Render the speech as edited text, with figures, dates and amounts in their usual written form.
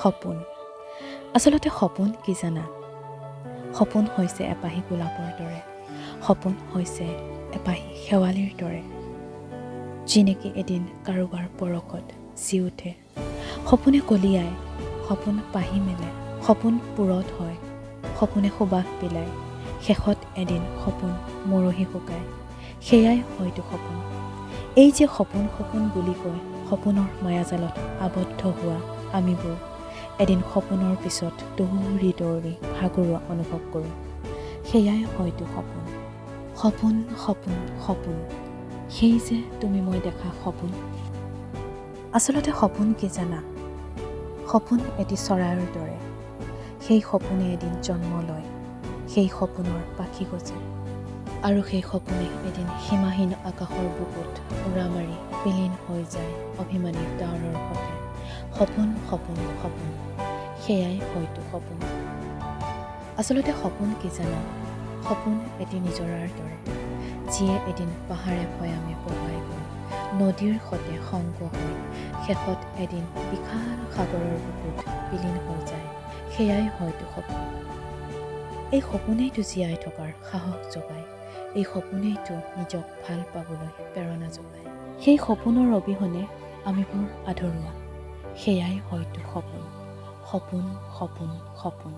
সপোন। আচলতে সপোন কি জানা? সপোন হৈছে এপাহি গোলাপৰ দৰে, সপোন হৈছে এপাহি শেৱালিৰ দৰে, যি নেকি এদিন কাৰোবাৰ পৰশত জি উঠে। সপোনে কলিয়ায়, সপোন পাহি মেলে, সপোন পূৰত হয়, সপোনে সুবাস বিলায়, শেষত এদিন সপোন মৰহি শুকায়, সেয়াই হয়তো সপোন। এই যে সপোন সপোন বুলি কৈ সপোনৰ মায়াজালত আবদ্ধ হোৱা আমিবোৰ এদিন সপোনৰ পিছত দৌৰি দৌৰি ভাগৰুৱা অনুভৱ কৰোঁ, সেয়াই হয়তো সপোন। সপোন সপোন সপোন, সেই যে তুমি মই দেখা সপোন। আচলতে সপোন কি জানা? সপোন এটি চৰাইৰ দৰে, সেই সপোনে এদিন জন্ম লয়, সেই সপোনৰ পাখি গজে, আৰু সেই সপোনে এদিন সীমাহীন আকাশৰ বুকুত উৰা মাৰি বিলীন হৈ যায় অভিমানী ডাৱৰৰ সতে। সপোন সপোন সপোন, সেয়াই হয়তো সপোন। আচলতে সপোন কি জানা? সপোন এটি নিজৰাৰ দৰে, যিয়ে এদিন পাহাৰে ভৈয়ামে বগাই গৈ নদীৰ সতে সংগ হৈ শেষত এদিন বিশাল সাগৰৰ বুকুত বিলীন হৈ যায়, সেয়াই হয়তো সপোন। এই সপোনেইতো জীয়াই থকাৰ সাহস যোগায়, এই সপোনেইতো নিজক ভাল পাবলৈ প্ৰেৰণা যোগায়। সেই সপোনৰ অবিহনে আমিবোৰ আধৰুৱা, সেয়াই হয়তো সপোন। সপোন সপোন সপোন।